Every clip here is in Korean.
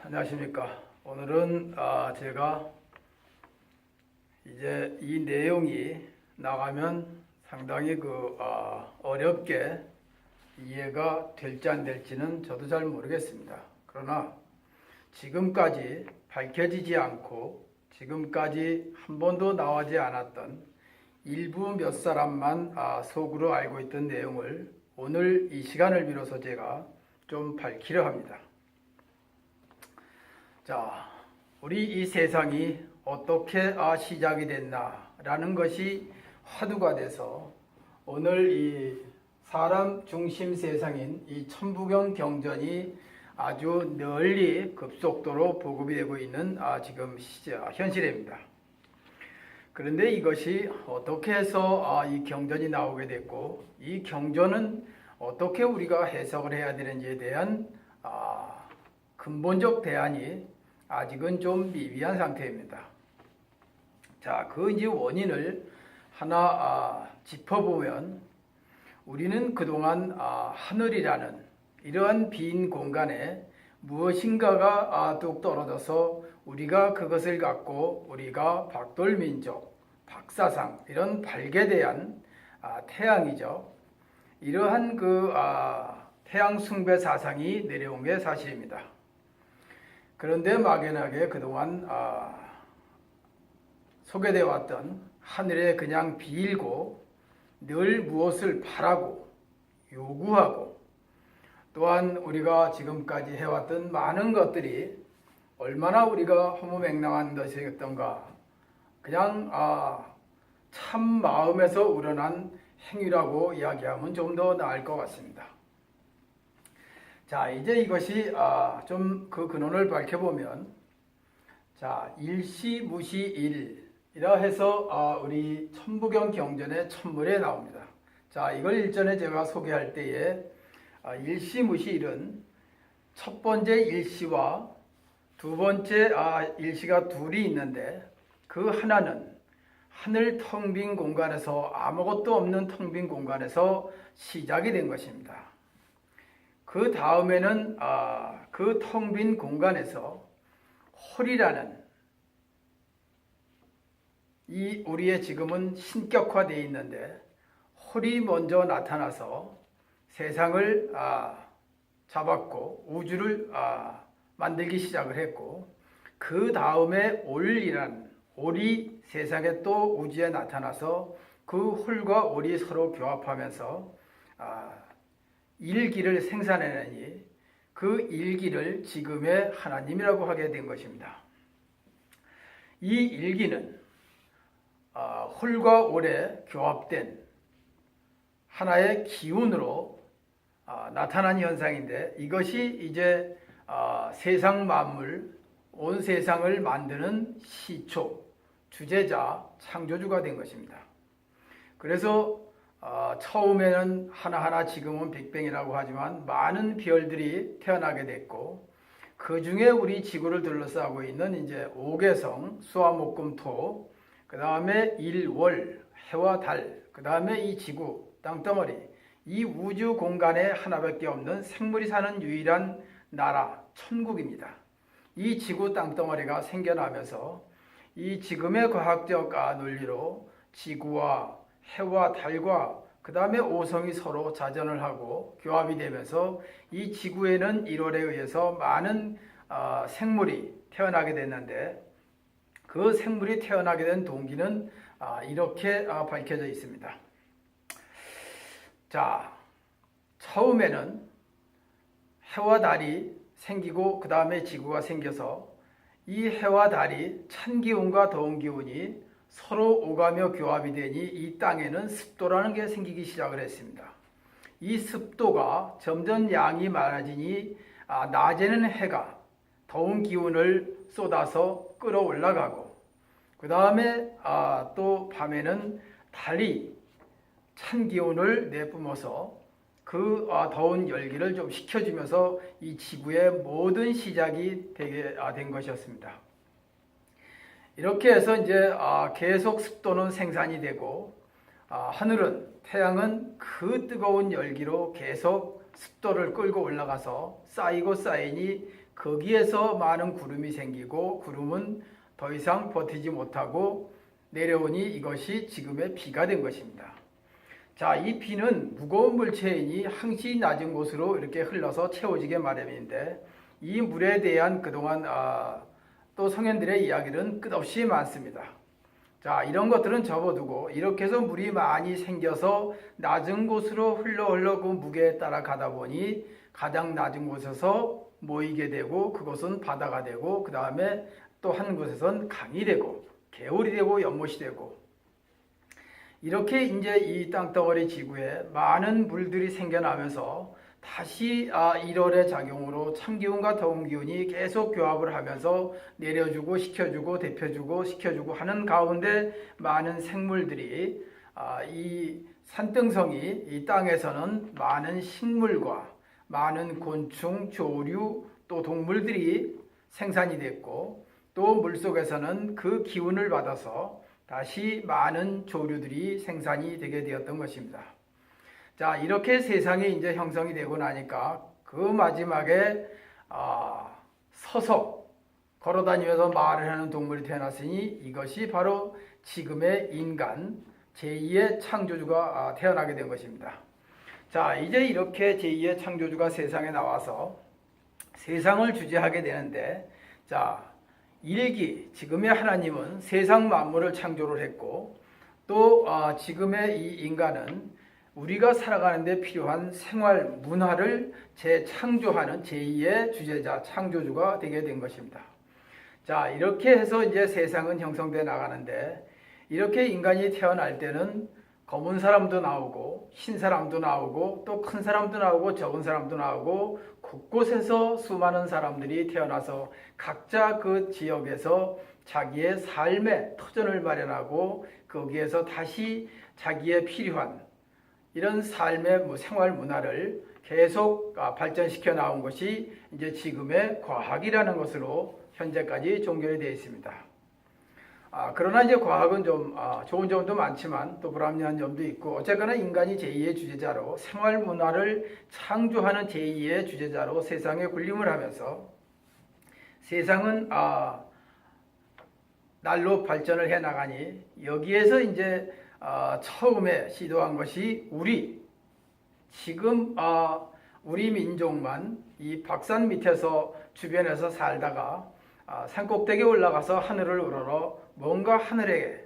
안녕하십니까. 오늘은 제가 이제 이 내용이 나가면 상당히 어렵게 이해가 될지 안 될지는 저도 잘 모르겠습니다. 그러나 지금까지 밝혀지지 않고 지금까지 한 번도 나오지 않았던 일부 몇 사람만 속으로 알고 있던 내용을 오늘 이 시간을 빌어서 제가 좀 밝히려 합니다. 자, 우리 이 세상이 어떻게 시작이 됐나라는 것이 화두가 돼서 오늘 이 사람 중심 세상인 이 천부경 경전이 아주 널리 급속도로 보급이 되고 있는 지금 현실입니다. 그런데 이것이 어떻게 해서 이 경전이 나오게 됐고 이 경전은 어떻게 우리가 해석을 해야 되는지에 대한 근본적 대안이 아직은 좀 미비한 상태입니다. 자, 그 이제 원인을 하나 짚어보면 우리는 그동안 하늘이라는 이러한 빈 공간에 무엇인가가 뚝 떨어져서 우리가 그것을 갖고 우리가 박돌민족, 박사상 이런 발견에 대한 태양이죠. 이러한 태양 숭배 사상이 내려온 게 사실입니다. 그런데 막연하게 그동안 소개되어 왔던 하늘에 그냥 빌고 늘 무엇을 바라고 요구하고 또한 우리가 지금까지 해왔던 많은 것들이 얼마나 우리가 허무맹랑한 것이었던가 그냥 참 마음에서 우러난 행위라고 이야기하면 좀 더 나을 것 같습니다. 자, 이제 이것이 좀 그 근원을 밝혀보면 자, 일시무시일이라 해서 우리 천부경 경전의 천문에 나옵니다. 자, 이걸 일전에 제가 소개할 때에 일시무시일은 첫 번째 일시와 두 번째 일시가 둘이 있는데 그 하나는 하늘 텅 빈 공간에서 아무것도 없는 텅 빈 공간에서 시작이 된 것입니다. 그 다음에는 그 텅 빈 공간에서 홀이라는 이 우리의 지금은 신격화되어 있는데 홀이 먼저 나타나서 세상을 잡았고 우주를 만들기 시작을 했고 그 다음에 올이 세상에 또 우주에 나타나서 그 홀과 올이 서로 교합하면서 일기를 생산해내니 그 일기를 지금의 하나님이라고 하게 된 것입니다. 이 일기는 홀과 올에 교합된 하나의 기운으로 나타난 현상인데 이것이 이제 세상 만물, 온 세상을 만드는 시초, 주제자, 창조주가 된 것입니다. 그래서 처음에는 하나하나 지금은 빅뱅이라고 하지만 많은 별들이 태어나게 됐고 그 중에 우리 지구를 둘러싸고 있는 이제 오개성, 수화목금토, 그 다음에 일월, 해와 달, 그 다음에 이 지구, 땅덩어리, 이 우주 공간에 하나밖에 없는 생물이 사는 유일한 나라, 천국입니다. 이 지구 땅덩어리가 생겨나면서 이 지금의 과학적 논리로 지구와 해와 달과 그 다음에 오성이 서로 자전을 하고 교합이 되면서 이 지구에는 1월에 의해서 많은 생물이 태어나게 됐는데 그 생물이 태어나게 된 동기는 이렇게 밝혀져 있습니다. 자, 처음에는 해와 달이 생기고 그 다음에 지구가 생겨서 이 해와 달이 찬 기운과 더운 기운이 서로 오가며 교합이 되니 이 땅에는 습도라는 게 생기기 시작을 했습니다. 이 습도가 점점 양이 많아지니 낮에는 해가 더운 기운을 쏟아서 끌어올라가고 그 다음에 또 밤에는 달이 찬 기운을 내뿜어서 그 더운 열기를 좀 식혀주면서 이 지구의 모든 시작이 되게 된 것이었습니다. 이렇게 해서 이제 계속 습도는 생산이 되고 하늘은 태양은 그 뜨거운 열기로 계속 습도를 끌고 올라가서 쌓이고 쌓이니 거기에서 많은 구름이 생기고 구름은 더 이상 버티지 못하고 내려오니 이것이 지금의 비가 된 것입니다. 자, 이 비는 무거운 물체이니 항시 낮은 곳으로 이렇게 흘러서 채워지게 마련인데 이 물에 대한 그동안 또 성현들의 이야기는 끝없이 많습니다. 자, 이런 것들은 접어두고 이렇게 해서 물이 많이 생겨서 낮은 곳으로 흘러 그 무게에 따라 가다 보니 가장 낮은 곳에서 모이게 되고 그곳은 바다가 되고 그 다음에 또 한 곳에선 강이 되고 개울이 되고 연못이 되고 이렇게 이제 이 땅덩어리 지구에 많은 물들이 생겨나면서 다시 1월의 작용으로 찬기운과 더운 기운이 계속 교합을 하면서 내려주고 식혀주고 데펴주고 식혀주고 하는 가운데 많은 생물들이 이 산등성이 이 땅에서는 많은 식물과 많은 곤충, 조류 또 동물들이 생산이 됐고 또 물속에서는 그 기운을 받아서 다시 많은 조류들이 생산이 되게 되었던 것입니다. 자, 이렇게 세상이 이제 형성이 되고 나니까 그 마지막에 서서 걸어다니면서 말을 하는 동물이 태어났으니 이것이 바로 지금의 인간 제2의 창조주가 태어나게 된 것입니다. 자, 이제 이렇게 제2의 창조주가 세상에 나와서 세상을 주재하게 되는데, 자, 지금의 하나님은 세상 만물을 창조를 했고 또 지금의 이 인간은 우리가 살아가는 데 필요한 생활 문화를 재창조하는 제2의 주재자 창조주가 되게 된 것입니다. 자, 이렇게 해서 이제 세상은 형성돼 나가는데 이렇게 인간이 태어날 때는 검은 사람도 나오고 흰 사람도 나오고 또 큰 사람도 나오고 적은 사람도 나오고 곳곳에서 수많은 사람들이 태어나서 각자 그 지역에서 자기의 삶의 터전을 마련하고 거기에서 다시 자기의 필요한 이런 삶의 생활 문화를 계속 발전시켜 나온 것이 이제 지금의 과학이라는 것으로 현재까지 종결이 되어 있습니다. 그러나 이제 과학은 좀 좋은 점도 많지만 또 불합리한 점도 있고 어쨌거나 인간이 제2의 주재자로 생활 문화를 창조하는 제2의 주재자로 세상에 군림을 하면서 세상은 날로 발전을 해 나가니 여기에서 이제 처음에 시도한 것이 지금 우리 민족만 이 박산 밑에서 주변에서 살다가 산꼭대기에 올라가서 하늘을 우러러 뭔가 하늘에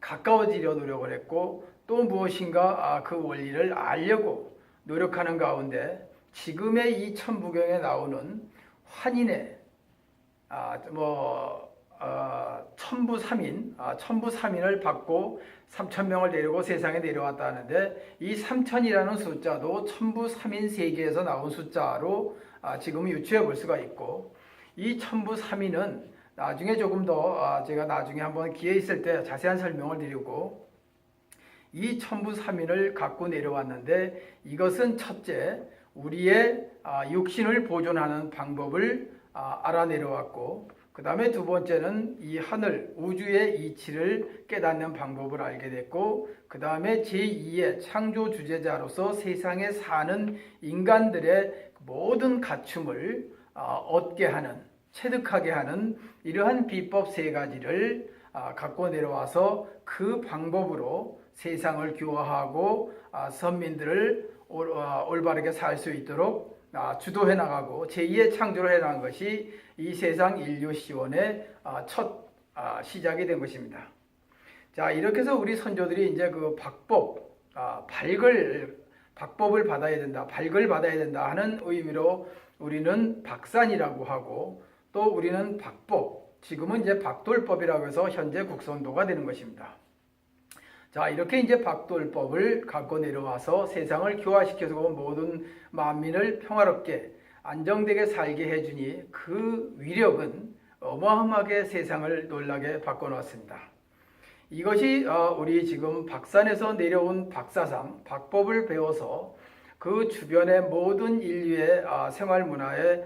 가까워지려 노력을 했고 또 무엇인가 그 원리를 알려고 노력하는 가운데 지금의 이 천부경에 나오는 환인의 천부삼인을 받고 3,000명을 데리고 세상에 내려왔다 하는데 이 3,000이라는 숫자도 천부삼인 세계에서 나온 숫자로 지금 유추해 볼 수가 있고 이 천부삼인은 나중에 조금 더 제가 나중에 한번 기회 있을 때 자세한 설명을 드리고 이 천부삼인을 갖고 내려왔는데 이것은 첫째 우리의 육신을 보존하는 방법을 알아내려왔고 그 다음에 두 번째는 이 하늘 우주의 이치를 깨닫는 방법을 알게 됐고 그 다음에 제2의 창조 주재자로서 세상에 사는 인간들의 모든 갖춤을 얻게 하는 체득하게 하는 이러한 비법 세 가지를 갖고 내려와서 그 방법으로 세상을 교화하고 선민들을 올바르게 살 수 있도록 주도해 나가고 제2의 창조를 해 나간 것이 이 세상 인류 시원의 첫 시작이 된 것입니다. 자, 이렇게 해서 우리 선조들이 이제 그 박법을 받아야 된다, 발걸 받아야 된다 하는 의미로 우리는 박산이라고 하고 또 우리는 박법, 지금은 이제 박돌법이라고 해서 현재 국선도가 되는 것입니다. 자, 이렇게 이제 박돌법을 갖고 내려와서 세상을 교화시켜서 모든 만민을 평화롭게 안정되게 살게 해주니 그 위력은 어마어마하게 세상을 놀라게 바꿔놓았습니다. 이것이 우리 지금 박산에서 내려온 박사상, 박법을 배워서 그 주변의 모든 인류의 생활 문화의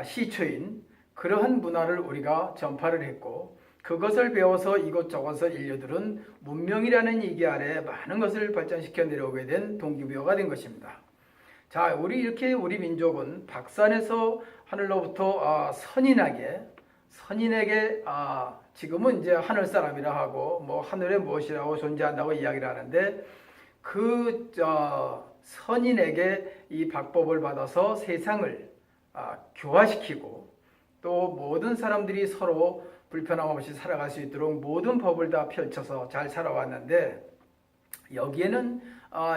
시초인 그러한 문화를 우리가 전파를 했고 그것을 배워서 이곳저곳에서 인류들은 문명이라는 이기 아래 많은 것을 발전시켜 내려오게 된 동기부여가 된 것입니다. 자, 우리 민족은 박산에서 하늘로부터 선인에게 지금은 이제 하늘 사람이라 하고 뭐 하늘에 무엇이라고 존재한다고 이야기를 하는데 그 선인에게 이 박법을 받아서 세상을 교화시키고 또 모든 사람들이 서로 불편함 없이 살아갈 수 있도록 모든 법을 다 펼쳐서 잘 살아왔는데 여기에는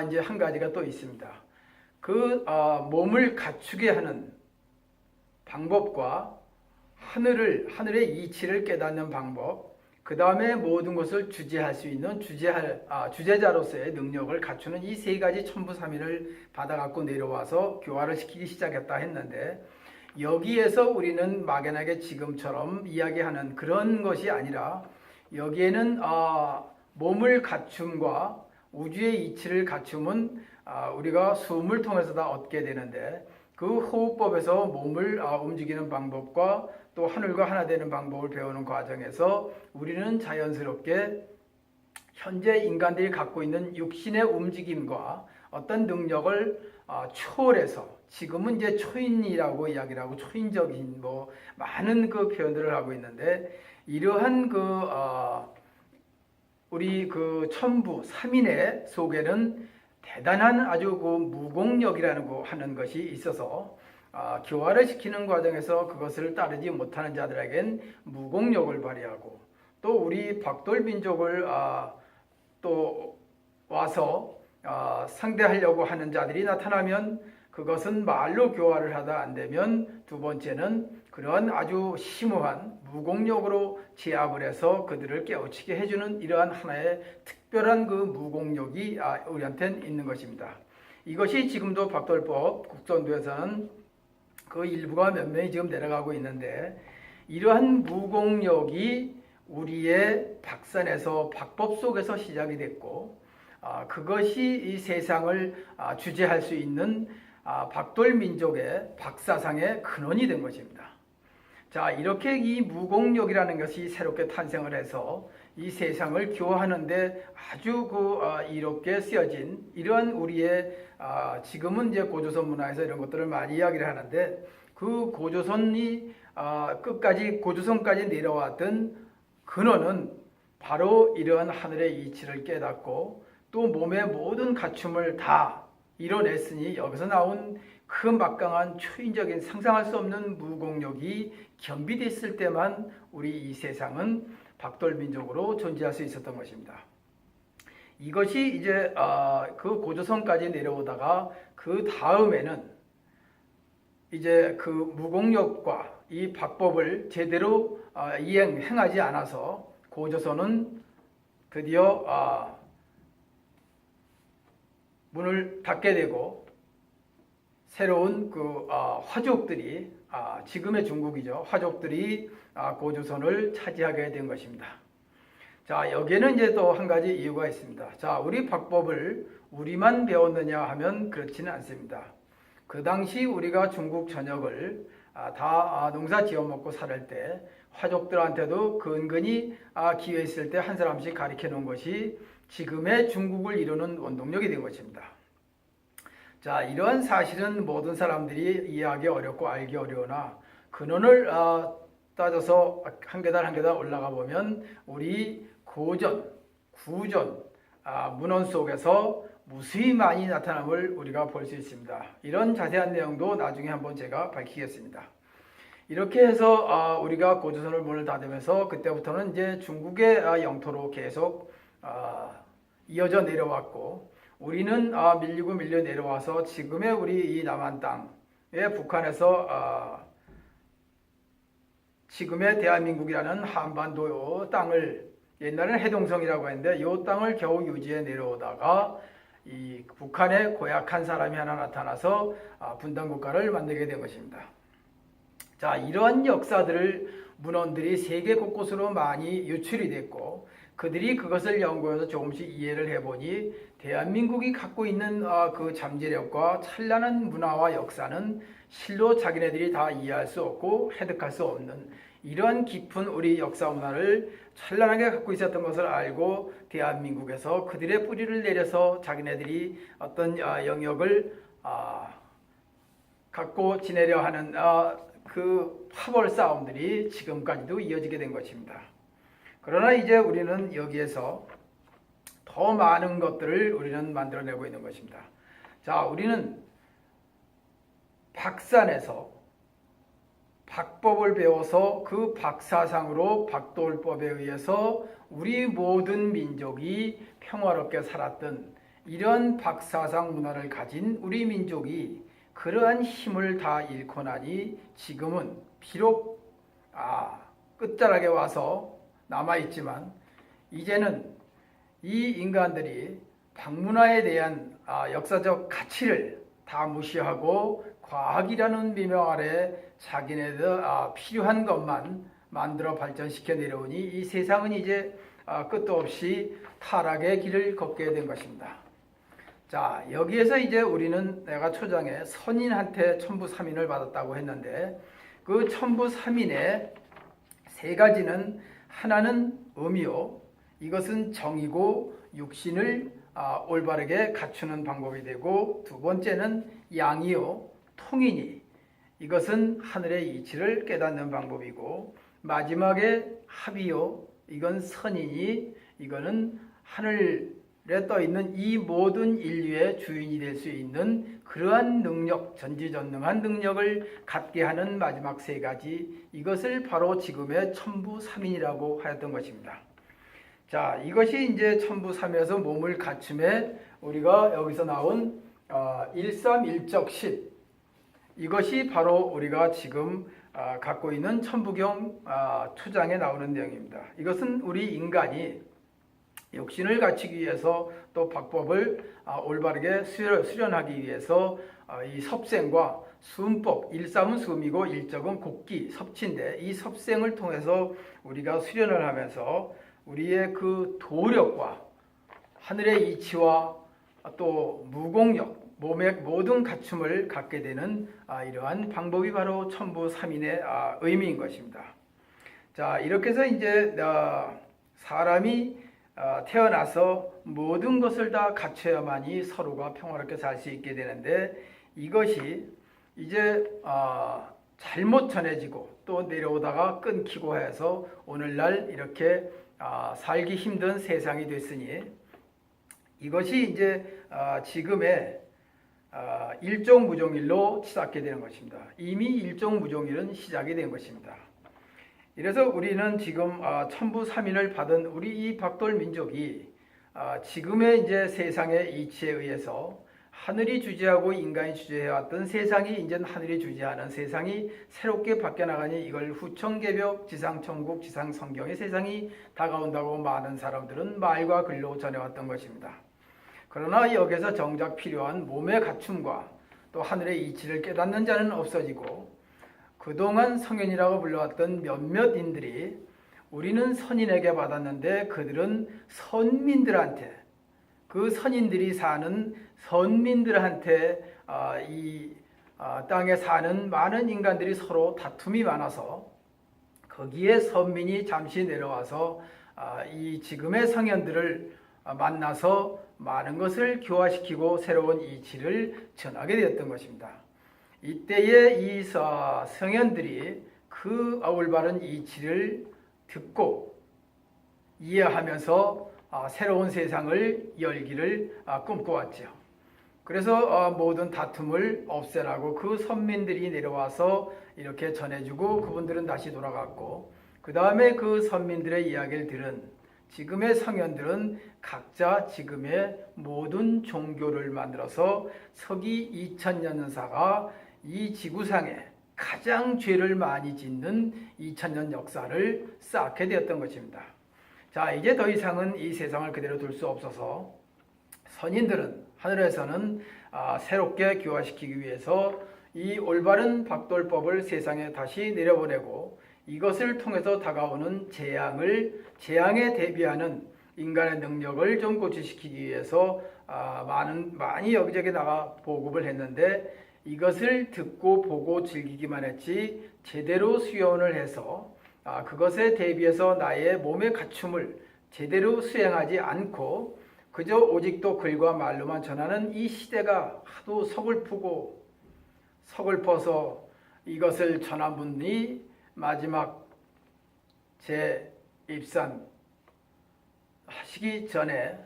이제 한 가지가 또 있습니다. 그 몸을 갖추게 하는 방법과 하늘의 이치를 깨닫는 방법, 그 다음에 모든 것을 주재할 수 있는 주재자로서의 능력을 갖추는 이 세 가지 천부삼위를 받아갖고 내려와서 교화를 시키기 시작했다 했는데 여기에서 우리는 막연하게 지금처럼 이야기하는 그런 것이 아니라 여기에는 몸을 갖춤과 우주의 이치를 갖춤은 우리가 숨을 통해서 다 얻게 되는데 그 호흡법에서 몸을 움직이는 방법과 또 하늘과 하나 되는 방법을 배우는 과정에서 우리는 자연스럽게 현재 인간들이 갖고 있는 육신의 움직임과 어떤 능력을 초월해서 지금은 이제 초인이라고 이야기를 하고 초인적인 뭐 많은 그 표현들을 하고 있는데 이러한 우리 그 천부 3인의 속에는 대단한 아주 그 무공력이라는 하는 것이 있어서 교화를 시키는 과정에서 그것을 따르지 못하는 자들에겐 무공력을 발휘하고 또 우리 박돌 민족을 또 와서 상대하려고 하는 자들이 나타나면 그것은 말로 교화를 하다 안 되면 두 번째는 그러한 아주 심오한 무공력으로 제압을 해서 그들을 깨우치게 해주는 이러한 하나의 특별한 그 무공력이 우리한테는 있는 것입니다. 이것이 지금도 박돌법 국선도에서는 그 일부가 몇 명이 지금 내려가고 있는데 이러한 무공력이 우리의 박산에서 박법 속에서 시작이 됐고 그것이 이 세상을 주재할 수 있는 박돌 민족의 박사상의 근원이 된 것입니다. 자, 이렇게 이 무공력이라는 것이 새롭게 탄생을 해서 이 세상을 교화하는데 아주 이롭게 쓰여진 이러한 우리의 지금은 이제 고조선 문화에서 이런 것들을 많이 이야기를 하는데 그 고조선이 고조선까지 내려왔던 근원은 바로 이러한 하늘의 이치를 깨닫고 또 몸의 모든 갖춤을 다 이뤄냈으니 여기서 나온 그 막강한 초인적인 상상할 수 없는 무공력이 겸비됐을 때만 우리 이 세상은 박돌민족으로 존재할 수 있었던 것입니다. 이것이 이제 그 고조선까지 내려오다가 그 다음에는 이제 그 무공력과 이 박법을 제대로 행하지 않아서 고조선은 드디어 문을 닫게 되고 새로운 화족들이 지금의 중국이죠. 화족들이 고조선을 차지하게 된 것입니다. 자, 여기에는 이제 또 한 가지 이유가 있습니다. 자, 우리 박법을 우리만 배웠느냐 하면 그렇지는 않습니다. 그 당시 우리가 중국 전역을 다 농사 지어 먹고 살 때 화족들한테도 근근히 기회 있을 때 한 사람씩 가르쳐 놓은 것이 지금의 중국을 이루는 원동력이 된 것입니다. 자, 이러한 사실은 모든 사람들이 이해하기 어렵고 알기 어려우나 근원을 따져서 한 계단 한 계단 올라가 보면 우리 고전, 구전, 문헌 속에서 무수히 많이 나타남을 우리가 볼 수 있습니다. 이런 자세한 내용도 나중에 한번 제가 밝히겠습니다. 이렇게 해서 우리가 고조선을 문을 닫으면서 그때부터는 이제 중국의 영토로 계속 이어져 내려왔고 우리는 밀리고 밀려 내려와서 지금의 우리 이 남한 땅에 북한에서 지금의 대한민국이라는 한반도 땅을 옛날에는 해동성이라고 했는데 이 땅을 겨우 유지해 내려오다가 이 북한에 고약한 사람이 하나 나타나서 분단국가를 만들게 된 것입니다. 자, 이러한 역사들을 문헌들이 세계 곳곳으로 많이 유출이 됐고 그들이 그것을 연구해서 조금씩 이해를 해보니 대한민국이 갖고 있는 그 잠재력과 찬란한 문화와 역사는 실로 자기네들이 다 이해할 수 없고 해득할 수 없는 이러한 깊은 우리 역사 문화를 찬란하게 갖고 있었던 것을 알고 대한민국에서 그들의 뿌리를 내려서 자기네들이 어떤 영역을 갖고 지내려 하는 그 파벌 싸움들이 지금까지도 이어지게 된 것입니다. 그러나 이제 우리는 여기에서 더 많은 것들을 우리는 만들어내고 있는 것입니다. 자, 우리는 박산에서 박법을 배워서 그 박사상으로 박도울법에 의해서 우리 모든 민족이 평화롭게 살았던 이런 박사상 문화를 가진 우리 민족이 그러한 힘을 다 잃고 나니 지금은 비록 끝자락에 와서 남아있지만 이제는 이 인간들이 박문화에 대한 역사적 가치를 다 무시하고 과학이라는 미명 아래 자기네들 필요한 것만 만들어 발전시켜 내려오니 이 세상은 이제 끝도 없이 타락의 길을 걷게 된 것입니다. 자, 여기에서 이제 우리는 내가 초장에 선인한테 천부삼인을 받았다고 했는데 그 천부삼인의 세 가지는 하나는 의미요, 이것은 정이고 육신을 올바르게 갖추는 방법이 되고, 두 번째는 양이요, 통이니 이것은 하늘의 이치를 깨닫는 방법이고, 마지막에 합이요, 이건 선이니 이거는 하늘에 떠 있는 이 모든 인류의 주인이 될 수 있는 그러한 능력, 전지전능한 능력을 갖게 하는 마지막 세 가지, 이것을 바로 지금의 천부삼인이라고 하였던 것입니다. 자, 이것이 이제 천부삼인에서 몸을 갖춤에 우리가 여기서 나온 일삼일적십, 이것이 바로 우리가 지금 갖고 있는 천부경 초장에 나오는 내용입니다. 이것은 우리 인간이 육신을 갖추기 위해서 또 박법을 올바르게 수련하기 위해서 이 섭생과 수음법, 일삼은 수음이고 일적은 곡기, 섭치인데 이 섭생을 통해서 우리가 수련을 하면서 우리의 그 도력과 하늘의 이치와 또 무공력, 몸의 모든 갖춤을 갖게 되는 이러한 방법이 바로 천부삼인의 의미인 것입니다. 자, 이렇게 해서 이제 사람이 태어나서 모든 것을 다 갖춰야만이 서로가 평화롭게 살 수 있게 되는데, 이것이 이제 잘못 전해지고 또 내려오다가 끊기고 해서 오늘날 이렇게 살기 힘든 세상이 됐으니, 이것이 이제 지금의 일종무종일로 시작하게 되는 것입니다. 이미 일종무종일은 시작이 된 것입니다. 이래서 우리는 지금 천부삼인을 받은 우리 이 박돌 민족이 지금의 이제 세상의 이치에 의해서 하늘이 주재하고 인간이 주재해왔던 세상이 이제는 하늘이 주재하는 세상이 새롭게 바뀌어 나가니 이걸 후천개벽, 지상천국, 지상성경의 세상이 다가온다고 많은 사람들은 말과 글로 전해왔던 것입니다. 그러나 여기서 정작 필요한 몸의 갖춤과 또 하늘의 이치를 깨닫는 자는 없어지고, 그동안 성현이라고 불러왔던 몇몇인들이 우리는 선인에게 받았는데 그들은 선민들한테, 그 선인들이 사는 선민들한테 이 땅에 사는 많은 인간들이 서로 다툼이 많아서 거기에 선민이 잠시 내려와서 이 지금의 성현들을 만나서 많은 것을 교화시키고 새로운 이치를 전하게 되었던 것입니다. 이때에 이 성현들이 그 올바른 이치를 듣고 이해하면서 새로운 세상을 열기를 꿈꿔왔죠. 그래서 모든 다툼을 없애라고 그 선민들이 내려와서 이렇게 전해주고 그분들은 다시 돌아갔고, 그 다음에 그 선민들의 이야기를 들은 지금의 성현들은 각자 지금의 모든 종교를 만들어서 서기 2000년사가 이 지구상에 가장 죄를 많이 짓는 2000년 역사를 쌓게 되었던 것입니다. 자, 이제 더 이상은 이 세상을 그대로 둘 수 없어서 선인들은 하늘에서는 새롭게 교화시키기 위해서 이 올바른 박돌법을 세상에 다시 내려보내고, 이것을 통해서 다가오는 재앙에 대비하는 인간의 능력을 좀 고취시키기 위해서 많이 여기저기 나가 보급을 했는데, 이것을 듣고 보고 즐기기만 했지 제대로 수련을 해서 그것에 대비해서 나의 몸의 갖춤을 제대로 수행하지 않고 그저 오직도 글과 말로만 전하는 이 시대가 하도 서글프고 서글퍼서 이것을 전한 분이 마지막 제 입산 하시기 전에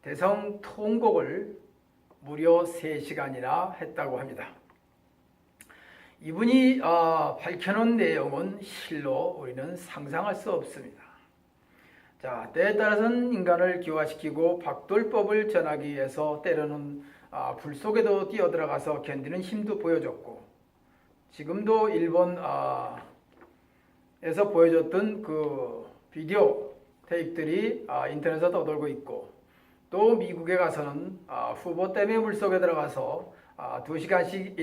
대성 통곡을 무려 3시간이나 했다고 합니다. 이분이 밝혀놓은 내용은 실로 우리는 상상할 수 없습니다. 자, 때에 따라서는 인간을 기화시키고 박돌법을 전하기 위해서 때로는 불 속에도 뛰어들어가서 견디는 힘도 보여줬고, 지금도 일본에서 보여줬던 그 비디오 테이프들이 인터넷에 떠돌고 있고, 또 미국에 가서는 후보 때문에 물속에 들어가서 2시간씩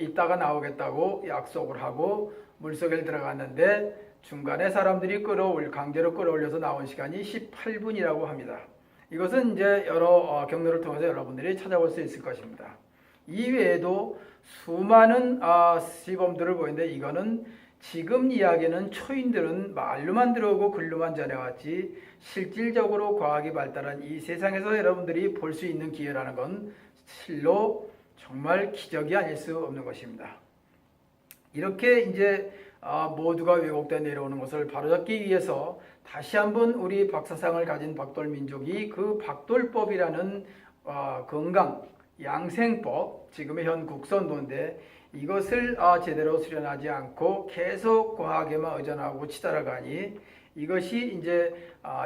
있다가 나오겠다고 약속을 하고 물속에 들어갔는데 중간에 사람들이 강제로 끌어올려서 나온 시간이 18분이라고 합니다. 이것은 이제 여러 경로를 통해서 여러분들이 찾아볼 수 있을 것입니다. 이외에도 수많은 시범들을 보이는데, 이거는 지금 이야기는 초인들은 말로만 들어오고 글로만 전해왔지 실질적으로 과학이 발달한 이 세상에서 여러분들이 볼 수 있는 기회라는 건 실로 정말 기적이 아닐 수 없는 것입니다. 이렇게 이제 모두가 왜곡되어 내려오는 것을 바로잡기 위해서 다시 한번 우리 박사상을 가진 박돌민족이 그 박돌법이라는 건강 양생법, 지금의 현 국선도인데, 이것을 제대로 수련하지 않고 계속 과학에만 의존하고 치달아가니 이것이 이제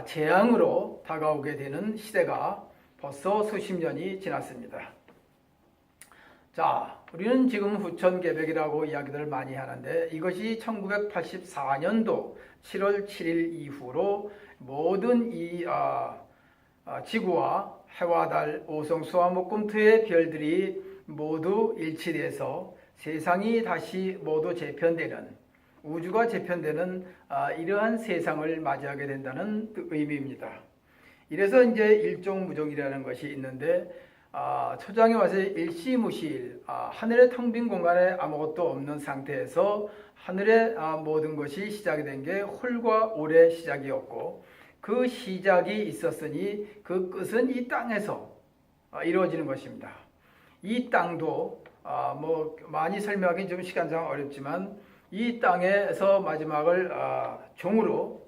재앙으로 다가오게 되는 시대가 벌써 수십 년이 지났습니다. 자, 우리는 지금 후천개벽이라고 이야기들을 많이 하는데, 이것이 1984년도 7월 7일 이후로 모든 이 지구와 해와 달, 오성, 수화, 목, 금, 토의 별들이 모두 일치돼서 세상이 다시 모두 재편되는, 우주가 재편되는 이러한 세상을 맞이하게 된다는 의미입니다. 이래서 이제 일종무종이라는 것이 있는데, 초장에 와서 일시무시일, 하늘의 텅 빈 공간에 아무것도 없는 상태에서 하늘의 모든 것이 시작이 된 게 홀과 올의 시작이었고, 그 시작이 있었으니 그 끝은 이 땅에서 이루어지는 것입니다. 이 땅도 많이 설명하기 좀 시간상 어렵지만, 이 땅에서 마지막을 종으로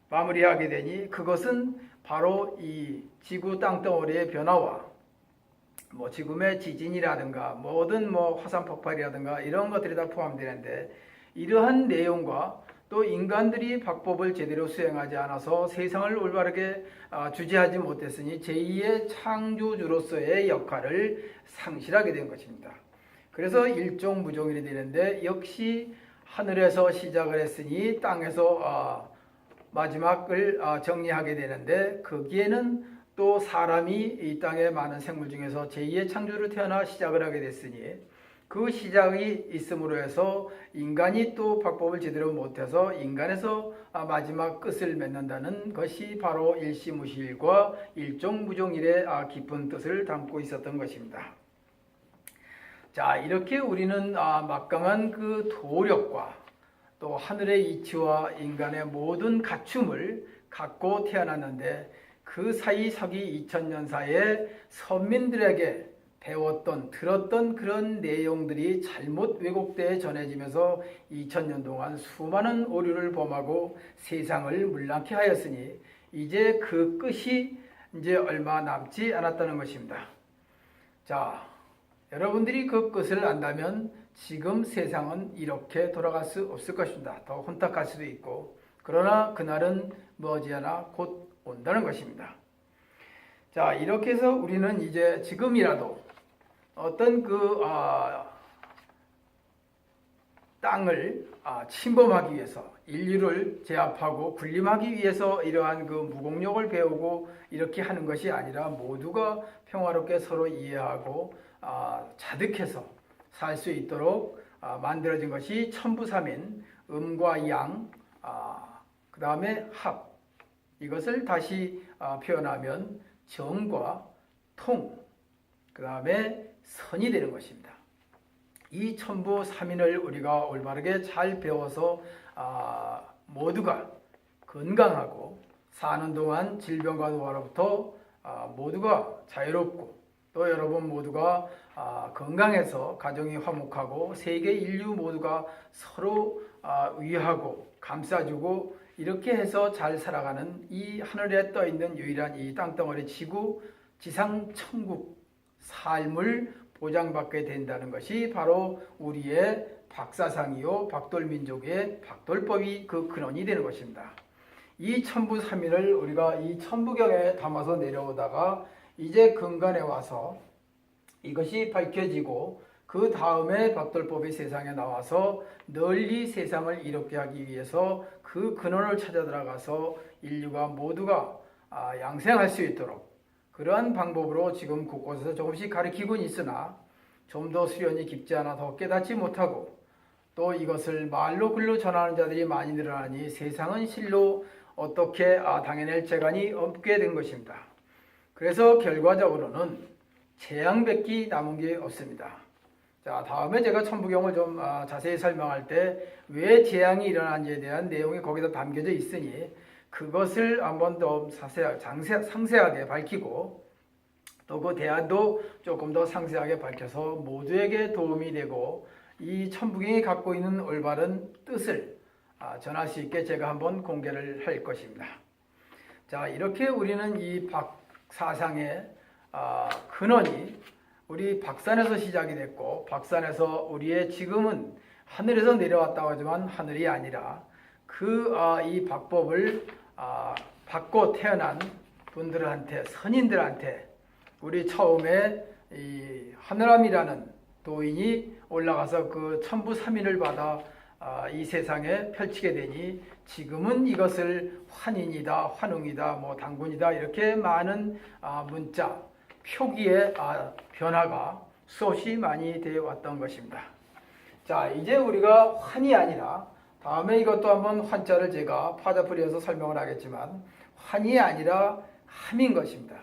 마무리하게 되니 그것은 바로 이 지구 땅덩어리의 변화와 지금의 지진이라든가 모든 화산 폭발이라든가 이런 것들이 다 포함되는데, 이러한 내용과 또 인간들이 박법을 제대로 수행하지 않아서 세상을 올바르게 주재하지 못했으니 제2의 창조주로서의 역할을 상실하게 된 것입니다. 그래서 일종무종일이 되는데, 역시 하늘에서 시작을 했으니 땅에서 마지막을 정리하게 되는데, 거기에는 또 사람이 이 땅의 많은 생물 중에서 제2의 창조로 태어나 시작을 하게 됐으니, 그 시작이 있음으로 해서 인간이 또 박법을 제대로 못해서 인간에서 마지막 끝을 맺는다는 것이 바로 일시무시일과 일종무종일의 깊은 뜻을 담고 있었던 것입니다. 자, 이렇게 우리는 막강한 그 도력과 또 하늘의 이치와 인간의 모든 갖춤을 갖고 태어났는데, 그 사이 서기 2000년 사이에 선민들에게 배웠던, 들었던 그런 내용들이 잘못 왜곡되어 전해지면서 2000년 동안 수많은 오류를 범하고 세상을 물랑케 하였으니 이제 그 끝이 이제 얼마 남지 않았다는 것입니다. 자, 여러분들이 그 끝을 안다면 지금 세상은 이렇게 돌아갈 수 없을 것입니다. 더 혼탁할 수도 있고, 그러나 그날은 머지않아 곧 온다는 것입니다. 자, 이렇게 해서 우리는 이제 지금이라도 어떤 그 땅을 침범하기 위해서, 인류를 제압하고 군림하기 위해서 이러한 그 무공력을 배우고 이렇게 하는 것이 아니라, 모두가 평화롭게 서로 이해하고 자득해서 살 수 있도록 만들어진 것이 천부삼인, 음과 양, 그 다음에 합, 이것을 다시 표현하면 정과 통, 그 다음에 선이 되는 것입니다. 이 천부삼인을 우리가 올바르게 잘 배워서 모두가 건강하고 사는 동안 질병과 노화로부터 모두가 자유롭고 또 여러분 모두가 건강해서 가정이 화목하고 세계 인류 모두가 서로 위하고 감싸주고 이렇게 해서 잘 살아가는 이 하늘에 떠 있는 유일한 이 땅덩어리 지구 지상 천국 삶을 보장받게 된다는 것이 바로 우리의 박사상이요 박돌민족의 박돌법이 그 근원이 되는 것입니다. 이 천부삼일을 우리가 이 천부경에 담아서 내려오다가 이제 근간에 와서 이것이 밝혀지고 그 다음에 박돌법이 세상에 나와서 널리 세상을 이롭게 하기 위해서 그 근원을 찾아 들어가서 인류가 모두가 양생할 수 있도록 그러한 방법으로 지금 곳곳에서 조금씩 가르치고는 있으나 좀 더 수련이 깊지 않아 더 깨닫지 못하고 또 이것을 말로 글로 전하는 자들이 많이 늘어나니 세상은 실로 어떻게 당해낼 재간이 없게 된 것입니다. 그래서 결과적으로는 재앙밖에 남은 게 없습니다. 자, 다음에 제가 천부경을 좀 자세히 설명할 때 왜 재앙이 일어난지에 대한 내용이 거기다 담겨져 있으니 그것을 한번 더 상세하게 밝히고 또 그 대안도 조금 더 상세하게 밝혀서 모두에게 도움이 되고 이 천부경이 갖고 있는 올바른 뜻을 전할 수 있게 제가 한번 공개를 할 것입니다. 자, 이렇게 우리는 이 박사상의 근원이 우리 박산에서 시작이 됐고 박산에서 우리의 지금은 하늘에서 내려왔다고 하지만 하늘이 아니라 이 박법을 받고 태어난 분들한테 선인들한테 우리 처음에 이 하늘암이라는 도인이 올라가서 그 천부삼일을 받아 이 세상에 펼치게 되니 지금은 이것을 환인이다, 환웅이다, 뭐 당군이다 이렇게 많은 문자, 표기의 변화가 수없이 많이 되어 왔던 것입니다. 자, 이제 우리가 환이 아니라 다음에 이것도 한번 환자를 제가 파자풀이해서 설명을 하겠지만 환이 아니라 함인 것입니다.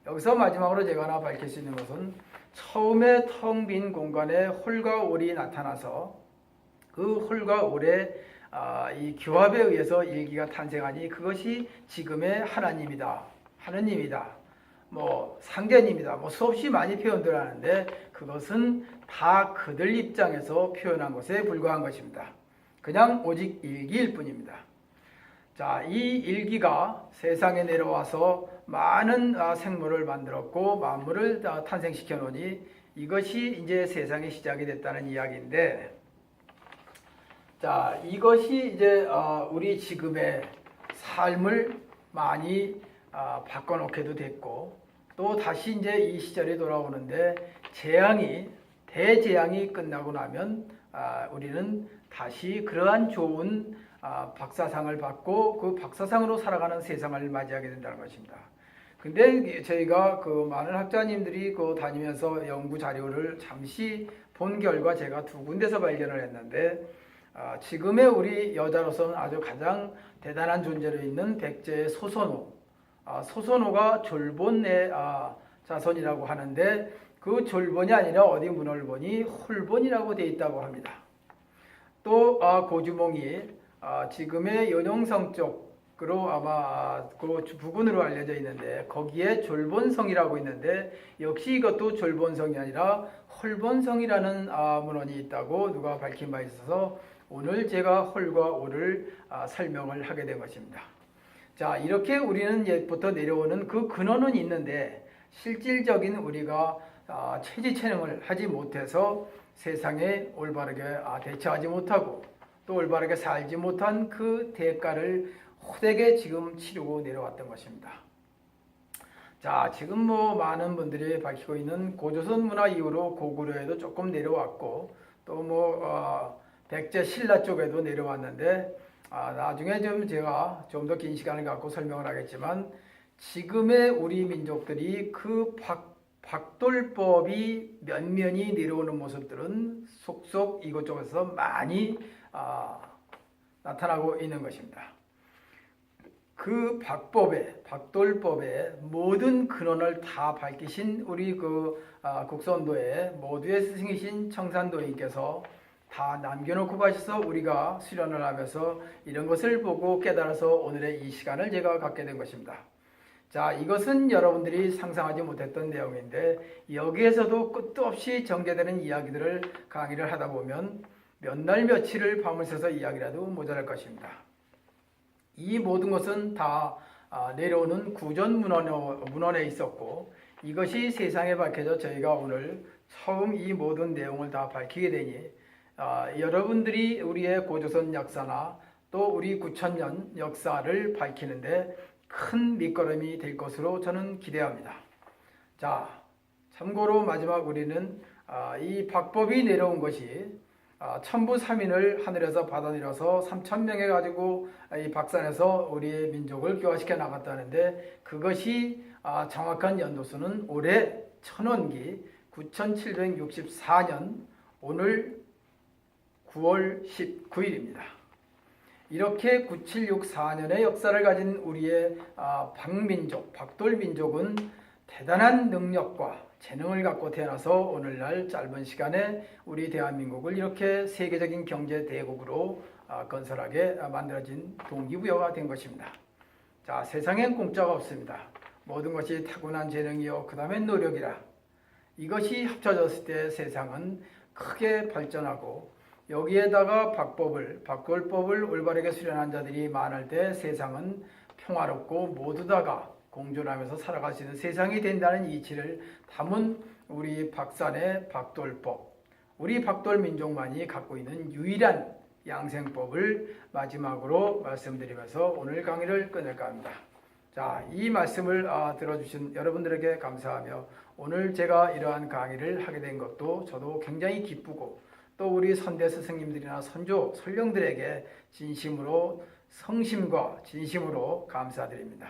여기서 마지막으로 제가 하나 밝힐 수 있는 것은 처음에 텅 빈 공간에 홀과 올이 나타나서 그 홀과 올의 이 교합에 의해서 일기가 탄생하니 그것이 지금의 하나님이다, 하느님이다, 뭐 상견입니다. 뭐 수없이 많이 표현들 하는데 그것은 다 그들 입장에서 표현한 것에 불과한 것입니다. 그냥 오직 일기일 뿐입니다. 자, 이 일기가 세상에 내려와서 많은 생물을 만들었고 만물을 탄생시켜 놓으니 이것이 이제 세상의 시작이 됐다는 이야기인데, 자, 이것이 이제 우리 지금의 삶을 많이 바꿔놓게도 됐고 또 다시 이제 이 시절이 돌아오는데 대재앙이 끝나고 나면 우리는 다시 그러한 좋은 박사상을 받고 그 박사상으로 살아가는 세상을 맞이하게 된다는 것입니다. 근데 저희가 그 많은 학자님들이 다니면서 연구 자료를 잠시 본 결과 제가 두 군데서 발견을 했는데 지금의 우리 여자로서는 아주 가장 대단한 존재로 있는 백제의 소선호, 소선호가 졸본의 자손이라고 하는데 그 졸본이 아니라 어디 문헌을 보니 홀본이라고 되어 있다고 합니다. 또 고주몽이 지금의 연용성 쪽으로 아마 그 부근으로 알려져 있는데 거기에 졸본성이라고 있는데 역시 이것도 졸본성이 아니라 홀본성이라는 문헌이 있다고 누가 밝힌 바 있어서 오늘 제가 홀과 올을 설명을 하게 된 것입니다. 자, 이렇게 우리는 옛부터 내려오는 그 근원은 있는데 실질적인 우리가 체지체능을 하지 못해서 세상에 올바르게 대처하지 못하고 또 올바르게 살지 못한 그 대가를 호되게 지금 치르고 내려왔던 것입니다. 자, 지금 뭐 많은 분들이 밝히고 있는 고조선 문화 이후로 고구려에도 조금 내려왔고 또 뭐 백제 신라 쪽에도 내려왔는데 나중에 좀 제가 좀 더 긴 시간을 갖고 설명을 하겠지만 지금의 우리 민족들이 그 박돌법이 면면이 내려오는 모습들은 속속 이곳저곳에서 많이 나타나고 있는 것입니다. 그 박돌법의 모든 근원을 다 밝히신 우리 국선도의 모두의 스승이신 청산도인께서 다 남겨놓고 가셔서 우리가 수련을 하면서 이런 것을 보고 깨달아서 오늘의 이 시간을 제가 갖게 된 것입니다. 자, 이것은 여러분들이 상상하지 못했던 내용인데 여기에서도 끝도 없이 전개되는 이야기들을 강의를 하다 보면 몇 날 며칠을 밤을 새서 이야기라도 모자랄 것입니다. 이 모든 것은 다 내려오는 구전 문헌에 있었고 이것이 세상에 밝혀져 저희가 오늘 처음 이 모든 내용을 다 밝히게 되니 여러분들이 우리의 고조선 역사나 또 우리 9천년 역사를 밝히는데 큰 밑거름이 될 것으로 저는 기대합니다. 자, 참고로 마지막 우리는 이 박법이 내려온 것이 천부 3인을 하늘에서 받아들여서 3,000명에 가지고 이 박산에서 우리의 민족을 교화시켜 나갔다는데 그것이 정확한 연도수는 올해 천원기 9764년 오늘 9월 19일입니다. 이렇게 9764년의 역사를 가진 우리의 박민족, 박돌민족은 대단한 능력과 재능을 갖고 태어나서 오늘날 짧은 시간에 우리 대한민국을 이렇게 세계적인 경제 대국으로 건설하게 만들어진 동기부여가 된 것입니다. 자, 세상엔 공짜가 없습니다. 모든 것이 타고난 재능이요 그 다음에 노력이라. 이것이 합쳐졌을 때 세상은 크게 발전하고 여기에다가 박돌법을 올바르게 수련한 자들이 많을 때 세상은 평화롭고 모두 다가 공존하면서 살아갈 수 있는 세상이 된다는 이치를 담은 우리 박산의 박돌법, 우리 박돌 민족만이 갖고 있는 유일한 양생법을 마지막으로 말씀드리면서 오늘 강의를 끝낼까 합니다. 자, 이 말씀을 들어주신 여러분들에게 감사하며 오늘 제가 이러한 강의를 하게 된 것도 저도 굉장히 기쁘고 또 우리 선대 스승님들이나 선조, 선령들에게 진심으로 성심과 진심으로 감사드립니다.